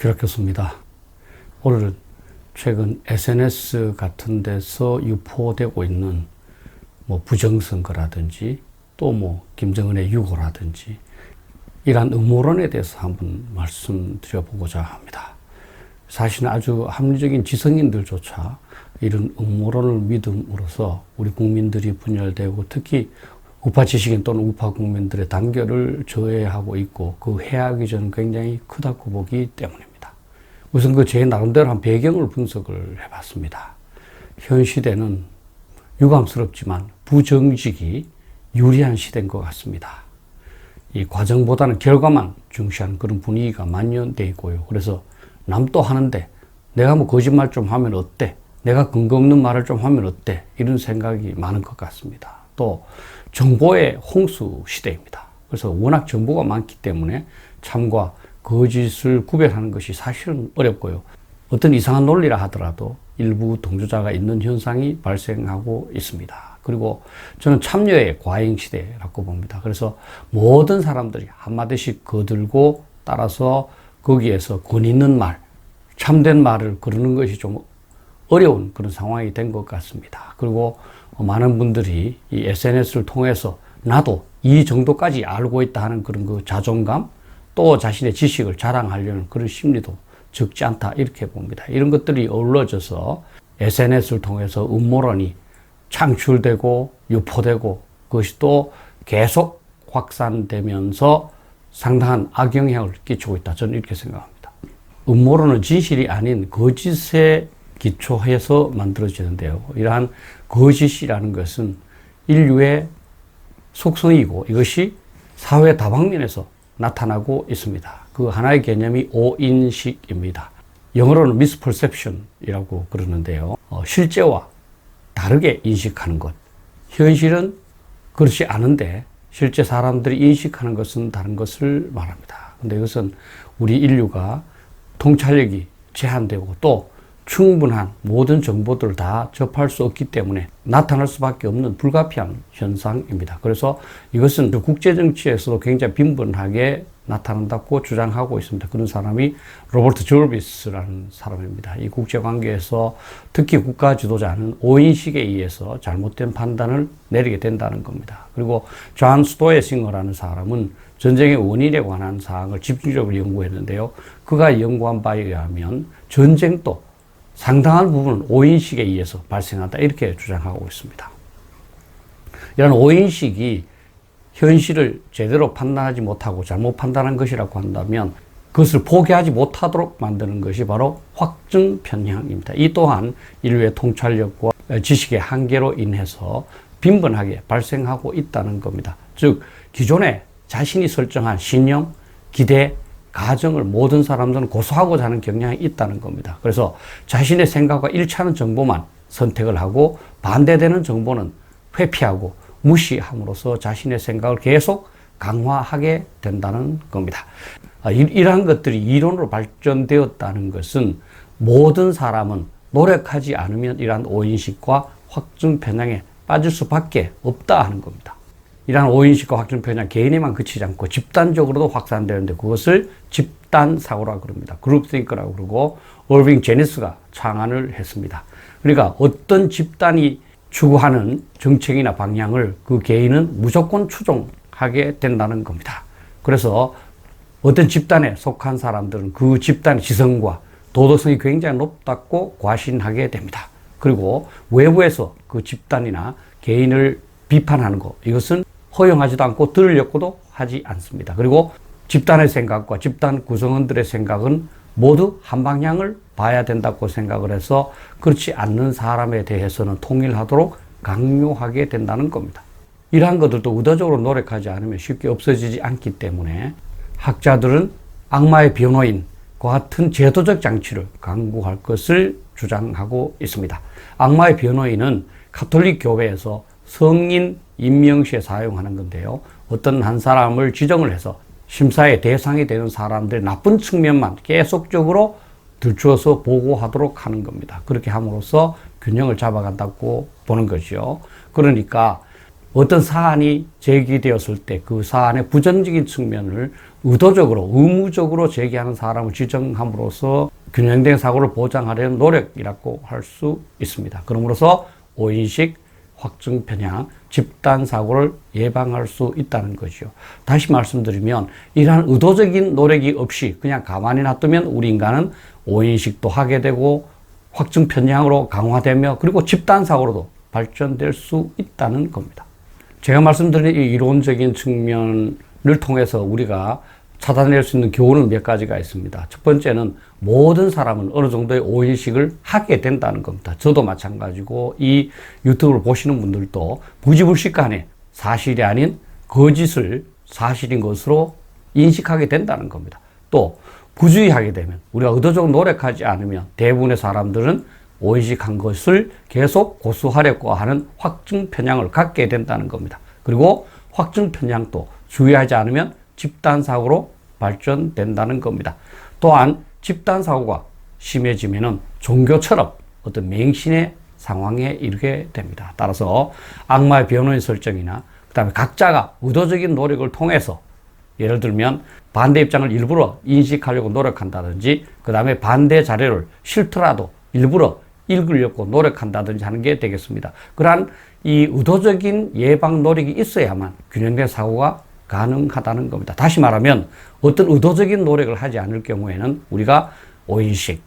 그렇겠습니다. 오늘은 최근 SNS 같은 데서 유포되고 있는 부정선거라든지 또 김정은의 유고라든지 이러한 음모론에 대해서 한번 말씀드려보고자 합니다. 사실은 아주 합리적인 지성인들조차 이런 음모론을 믿음으로써 우리 국민들이 분열되고 특히 우파 지식인 또는 우파 국민들의 단결을 저해하고 있고 그 해악이 저는 굉장히 크다고 보기 때문입니다. 우선 제 나름대로 한 배경을 분석을 해봤습니다. 현 시대는 유감스럽지만 부정직이 유리한 시대인 것 같습니다. 이 과정보다는 결과만 중시하는 그런 분위기가 만연되어 있고요. 그래서 남도 하는데 내가 거짓말 좀 하면 어때? 내가 근거 없는 말을 좀 하면 어때? 이런 생각이 많은 것 같습니다. 또 정보의 홍수 시대입니다. 그래서 워낙 정보가 많기 때문에 참과 거짓을 구별하는 것이 사실은 어렵고요. 어떤 이상한 논리라 하더라도 일부 동조자가 있는 현상이 발생하고 있습니다. 그리고 저는 참여의 과잉 시대라고 봅니다. 그래서 모든 사람들이 한마디씩 거들고 따라서 거기에서 권 있는 말, 참된 말을 거르는 것이 좀 어려운 그런 상황이 된 것 같습니다. 그리고 많은 분들이 이 SNS를 통해서 나도 이 정도까지 알고 있다 하는 그런 그 자존감, 또 자신의 지식을 자랑하려는 그런 심리도 적지 않다 이렇게 봅니다. 이런 것들이 어우러져서 SNS를 통해서 음모론이 창출되고 유포되고 그것이 또 계속 확산되면서 상당한 악영향을 끼치고 있다. 저는 이렇게 생각합니다. 음모론은 진실이 아닌 거짓에 기초해서 만들어지는데요. 이러한 거짓이라는 것은 인류의 속성이고 이것이 사회 다방면에서 나타나고 있습니다. 그 하나의 개념이 오인식입니다. 영어로는 misperception이라고 그러는데요. 실제와 다르게 인식하는 것. 현실은 그렇지 않은데 실제 사람들이 인식하는 것은 다른 것을 말합니다. 근데 이것은 우리 인류가 통찰력이 제한되고 또 충분한 모든 정보들을 다 접할 수 없기 때문에 나타날 수밖에 없는 불가피한 현상입니다. 그래서 이것은 국제정치에서도 굉장히 빈번하게 나타난다고 주장하고 있습니다. 그런 사람이 로버트 저비스라는 사람입니다. 이 국제관계에서 특히 국가 지도자는 오인식에 의해서 잘못된 판단을 내리게 된다는 겁니다. 그리고 존 스토에싱어라는 사람은 전쟁의 원인에 관한 사항을 집중적으로 연구했는데요. 그가 연구한 바에 의하면 전쟁도 상당한 부분은 오인식에 의해서 발생한다 이렇게 주장하고 있습니다. 이런 오인식이 현실을 제대로 판단하지 못하고 잘못 판단한 것이라고 한다면 그것을 포기하지 못하도록 만드는 것이 바로 확증 편향입니다. 이 또한 인류의 통찰력과 지식의 한계로 인해서 빈번하게 발생하고 있다는 겁니다. 즉 기존에 자신이 설정한 신념, 기대, 가정을 모든 사람들은 고수하고자 하는 경향이 있다는 겁니다. 그래서 자신의 생각과 일치하는 정보만 선택을 하고 반대되는 정보는 회피하고 무시함으로써 자신의 생각을 계속 강화하게 된다는 겁니다. 이러한 것들이 이론으로 발전되었다는 것은 모든 사람은 노력하지 않으면 이러한 오인식과 확증 편향에 빠질 수밖에 없다 하는 겁니다. 이러한 오인식과 확증 편향 개인에만 그치지 않고 집단적으로도 확산되는데 그것을 집단사고라고 그럽니다. 그룹띵크라고 그러고 얼빙 제니스가 창안을 했습니다. 그러니까 어떤 집단이 추구하는 정책이나 방향을 그 개인은 무조건 추종하게 된다는 겁니다. 그래서 어떤 집단에 속한 사람들은 그 집단의 지성과 도덕성이 굉장히 높다고 과신하게 됩니다. 그리고 외부에서 그 집단이나 개인을 비판하는 것, 이것은 허용하지도 않고 들으려고도 하지 않습니다. 그리고 집단의 생각과 집단 구성원들의 생각은 모두 한 방향을 봐야 된다고 생각을 해서 그렇지 않는 사람에 대해서는 통일하도록 강요하게 된다는 겁니다. 이러한 것들도 의도적으로 노력하지 않으면 쉽게 없어지지 않기 때문에 학자들은 악마의 변호인과 같은 제도적 장치를 강구할 것을 주장하고 있습니다. 악마의 변호인은 가톨릭 교회에서 성인 임명시에 사용하는 건데요. 어떤 한 사람을 지정을 해서 심사의 대상이 되는 사람들의 나쁜 측면만 계속적으로 들추어서 보고하도록 하는 겁니다. 그렇게 함으로써 균형을 잡아간다고 보는 거죠. 그러니까 어떤 사안이 제기되었을 때 그 사안의 부정적인 측면을 의도적으로, 의무적으로 제기하는 사람을 지정함으로써 균형된 사고를 보장하려는 노력이라고 할 수 있습니다. 그러므로서 오인식, 확증 편향, 집단 사고를 예방할 수 있다는 거죠. 다시 말씀드리면 이러한 의도적인 노력이 없이 그냥 가만히 놔두면 우리 인간은 오인식도 하게 되고 확증 편향으로 강화되며 그리고 집단 사고로도 발전될 수 있다는 겁니다. 제가 말씀드린 이 이론적인 측면을 통해서 우리가 찾아낼 수 있는 교훈은 몇 가지가 있습니다. 첫 번째는 모든 사람은 어느 정도의 오인식을 하게 된다는 겁니다. 저도 마찬가지고 이 유튜브를 보시는 분들도 부지불식간에 사실이 아닌 거짓을 사실인 것으로 인식하게 된다는 겁니다. 또 부주의하게 되면, 우리가 의도적으로 노력하지 않으면 대부분의 사람들은 오인식한 것을 계속 고수하려고 하는 확증 편향을 갖게 된다는 겁니다. 그리고 확증 편향도 주의하지 않으면 집단 사고로 발전된다는 겁니다. 또한 집단 사고가 심해지면은 종교처럼 어떤 맹신의 상황에 이르게 됩니다. 따라서 악마의 변호인 설정이나 그다음에 각자가 의도적인 노력을 통해서 예를 들면 반대 입장을 일부러 인식하려고 노력한다든지 그다음에 반대 자료를 싫더라도 일부러 읽으려고 노력한다든지 하는 게 되겠습니다. 그러한 이 의도적인 예방 노력이 있어야만 균형된 사고가 가능하다는 겁니다. 다시 말하면 어떤 의도적인 노력을 하지 않을 경우에는 우리가 오인식,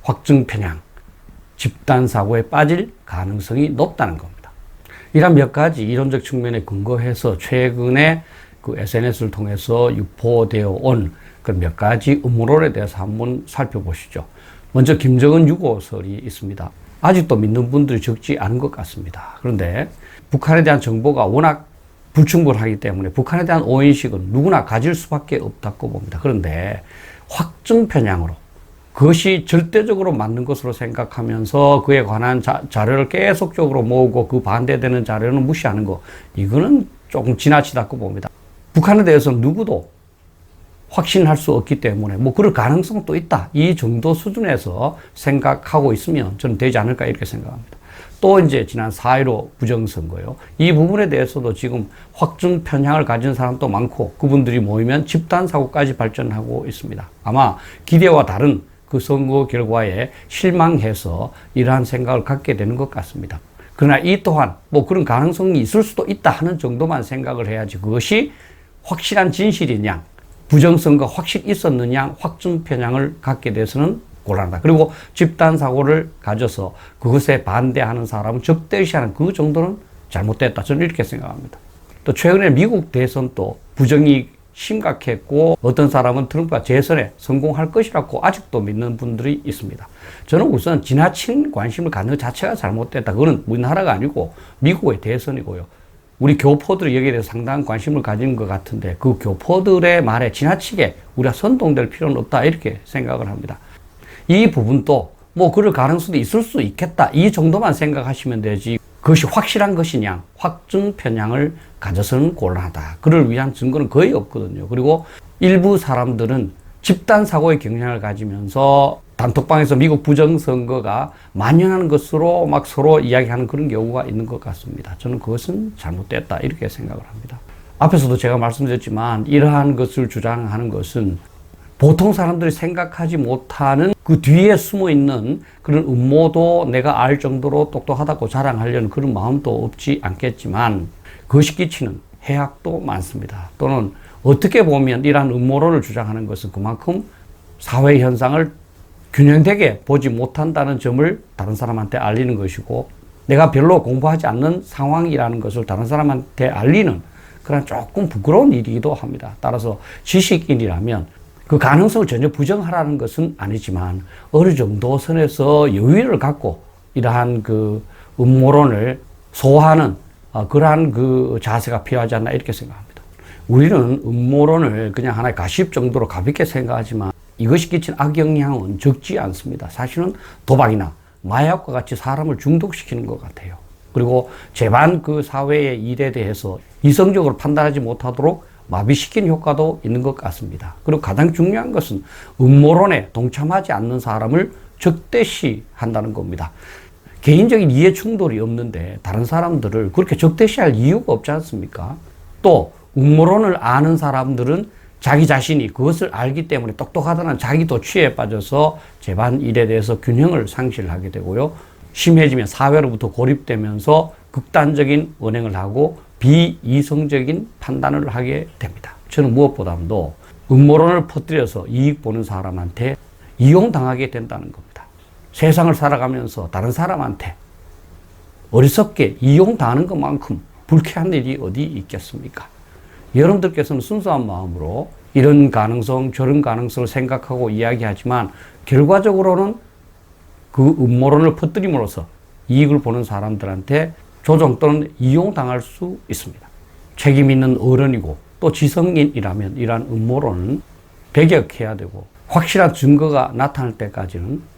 확증 편향, 집단 사고에 빠질 가능성이 높다는 겁니다. 이런 몇 가지 이론적 측면에 근거해서 최근에 그 SNS를 통해서 유포되어 온 그 몇 가지 음모론에 대해서 한번 살펴보시죠. 먼저 김정은 유고설이 있습니다. 아직도 믿는 분들이 적지 않은 것 같습니다. 그런데 북한에 대한 정보가 워낙 불충분하기 때문에 북한에 대한 오인식은 누구나 가질 수밖에 없다고 봅니다. 그런데 확증 편향으로 그것이 절대적으로 맞는 것으로 생각하면서 그에 관한 자료를 계속적으로 모으고 그 반대되는 자료는 무시하는 거, 이거는 조금 지나치다고 봅니다. 북한에 대해서는 누구도 확신할 수 없기 때문에 뭐 그럴 가능성도 있다, 이 정도 수준에서 생각하고 있으면 저는 되지 않을까 이렇게 생각합니다. 또 이제 지난 4.15 부정선거요. 이 부분에 대해서도 지금 확증 편향을 가진 사람도 많고 그분들이 모이면 집단 사고까지 발전하고 있습니다. 아마 기대와 다른 그 선거 결과에 실망해서 이러한 생각을 갖게 되는 것 같습니다. 그러나 이 또한 뭐 그런 가능성이 있을 수도 있다 하는 정도만 생각을 해야지 그것이 확실한 진실이냐, 부정선거 확실히 있었느냐, 확증 편향을 갖게 돼서는 곤란하다. 그리고 집단 사고를 가져서 그것에 반대하는 사람은 적대시하는 그 정도는 잘못됐다. 저는 이렇게 생각합니다. 또 최근에 미국 대선도 부정이 심각했고 어떤 사람은 트럼프가 재선에 성공할 것이라고 아직도 믿는 분들이 있습니다. 저는 우선 지나친 관심을 갖는 것 자체가 잘못됐다. 그거는 우리나라가 아니고 미국의 대선이고요. 우리 교포들이 여기에 대해서 상당한 관심을 가진 것 같은데 그 교포들의 말에 지나치게 우리가 선동될 필요는 없다 이렇게 생각을 합니다. 이 부분도 뭐 그럴 가능성도 있을 수 있겠다 이 정도만 생각하시면 되지 그것이 확실한 것이냐, 확증 편향을 가져서는 곤란하다. 그를 위한 증거는 거의 없거든요. 그리고 일부 사람들은 집단 사고의 경향을 가지면서 단톡방에서 미국 부정선거가 만연하는 것으로 막 서로 이야기하는 그런 경우가 있는 것 같습니다. 저는 그것은 잘못됐다 이렇게 생각을 합니다. 앞에서도 제가 말씀드렸지만 이러한 것을 주장하는 것은 보통 사람들이 생각하지 못하는 그 뒤에 숨어 있는 그런 음모도 내가 알 정도로 똑똑하다고 자랑하려는 그런 마음도 없지 않겠지만 그것이 끼치는 해악도 많습니다. 또는 어떻게 보면 이러한 음모론을 주장하는 것은 그만큼 사회 현상을 균형되게 보지 못한다는 점을 다른 사람한테 알리는 것이고 내가 별로 공부하지 않는 상황이라는 것을 다른 사람한테 알리는 그런 조금 부끄러운 일이기도 합니다. 따라서 지식인이라면 그 가능성을 전혀 부정하라는 것은 아니지만 어느 정도 선에서 여유를 갖고 이러한 그 음모론을 소화하는 그러한 그 자세가 필요하지 않나 이렇게 생각합니다. 우리는 음모론을 그냥 하나의 가십 정도로 가볍게 생각하지만 이것이 끼친 악영향은 적지 않습니다. 사실은 도박이나 마약과 같이 사람을 중독시키는 것 같아요. 그리고 제반 그 사회의 일에 대해서 이성적으로 판단하지 못하도록 마비시키는 효과도 있는 것 같습니다. 그리고 가장 중요한 것은 음모론에 동참하지 않는 사람을 적대시한다는 겁니다. 개인적인 이해 충돌이 없는데 다른 사람들을 그렇게 적대시할 이유가 없지 않습니까? 또 음모론을 아는 사람들은 자기 자신이 그것을 알기 때문에 똑똑하다는 자기 도취에 빠져서 집안일에 대해서 균형을 상실하게 되고요. 심해지면 사회로부터 고립되면서 극단적인 언행을 하고 비이성적인 판단을 하게 됩니다. 저는 무엇보다도 음모론을 퍼뜨려서 이익 보는 사람한테 이용당하게 된다는 겁니다. 세상을 살아가면서 다른 사람한테 어리석게 이용당하는 것만큼 불쾌한 일이 어디 있겠습니까? 여러분들께서는 순수한 마음으로 이런 가능성, 저런 가능성을 생각하고 이야기하지만 결과적으로는 그 음모론을 퍼뜨림으로써 이익을 보는 사람들한테 조종 또는 이용당할 수 있습니다. 책임 있는 어른이고 또 지성인이라면 이러한 음모론은 배격해야 되고 확실한 증거가 나타날 때까지는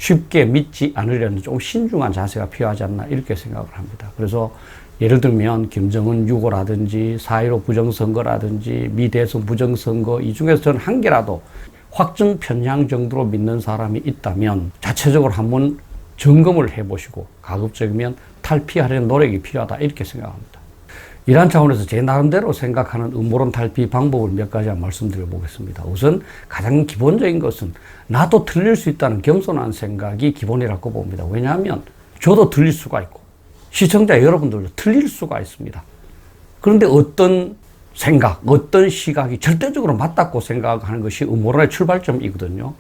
쉽게 믿지 않으려는 좀 신중한 자세가 필요하지 않나 이렇게 생각을 합니다. 그래서 예를 들면 김정은 유고라든지 4.15 부정선거라든지 미 대선 부정선거 이 중에서 저는 한 개라도 확증 편향 정도로 믿는 사람이 있다면 자체적으로 한번 점검을 해보시고 가급적이면 탈피하려는 노력이 필요하다 이렇게 생각합니다. 이러한 차원에서 제 나름대로 생각하는 음모론 탈피 방법을 몇 가지 말씀드려 보겠습니다. 우선 가장 기본적인 것은 나도 틀릴 수 있다는 겸손한 생각이 기본이라고 봅니다. 왜냐하면 저도 틀릴 수가 있고 시청자 여러분들도 틀릴 수가 있습니다. 그런데 어떤 생각, 어떤 시각이 절대적으로 맞다고 생각하는 것이 음모론의 출발점이거든요.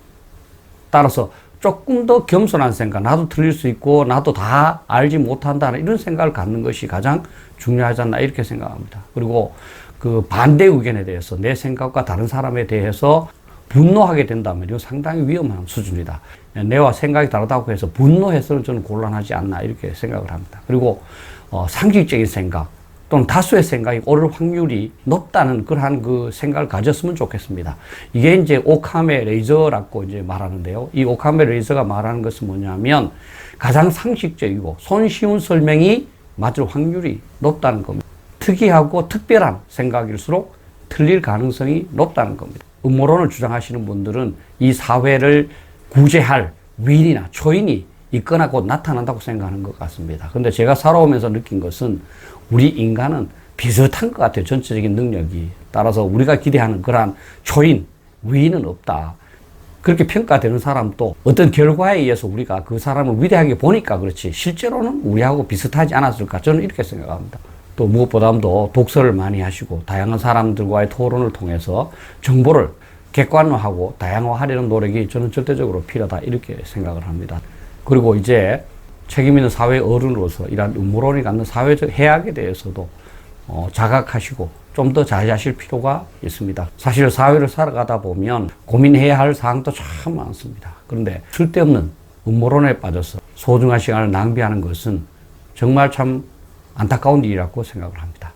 따라서 조금 더 겸손한 생각, 나도 틀릴 수 있고 나도 다 알지 못한다는 이런 생각을 갖는 것이 가장 중요하지 않나 이렇게 생각합니다. 그리고 그 반대 의견에 대해서 내 생각과 다른 사람에 대해서 분노하게 된다면 이거 상당히 위험한 수준이다. 내와 생각이 다르다고 해서 분노해서는 저는 곤란하지 않나 이렇게 생각을 합니다. 그리고 상식적인 생각 또는 다수의 생각이 옳을 확률이 높다는 그러한 그 생각을 가졌으면 좋겠습니다. 이게 이제 오카메 레이저라고 이제 말하는데요. 이 오카메 레이저가 말하는 것은 뭐냐면 가장 상식적이고 손쉬운 설명이 맞을 확률이 높다는 겁니다. 특이하고 특별한 생각일수록 틀릴 가능성이 높다는 겁니다. 음모론을 주장하시는 분들은 이 사회를 구제할 위인이나 초인이 있거나 곧 나타난다고 생각하는 것 같습니다. 그런데 제가 살아오면서 느낀 것은 우리 인간은 비슷한 것 같아요. 전체적인 능력이. 따라서 우리가 기대하는 그러한 초인, 위인은 없다. 그렇게 평가되는 사람도 어떤 결과에 의해서 우리가 그 사람을 위대하게 보니까 그렇지 실제로는 우리하고 비슷하지 않았을까 저는 이렇게 생각합니다. 또 무엇보다도 독서를 많이 하시고 다양한 사람들과의 토론을 통해서 정보를 객관화하고 다양화하려는 노력이 저는 절대적으로 필요하다 이렇게 생각을 합니다. 그리고 이제 책임 있는 사회 어른으로서 이러한 음모론이 갖는 사회적 해악에 대해서도 자각하시고 좀 더 자제하실 필요가 있습니다. 사실 사회를 살아가다 보면 고민해야 할 사항도 참 많습니다. 그런데 쓸데없는 음모론에 빠져서 소중한 시간을 낭비하는 것은 정말 참 안타까운 일이라고 생각을 합니다.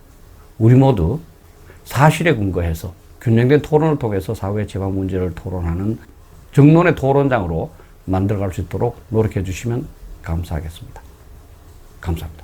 우리 모두 사실에 근거해서 균형된 토론을 통해서 사회 제방 문제를 토론하는 정론의 토론장으로 만들어갈 수 있도록 노력해 주시면 감사하겠습니다. 감사합니다.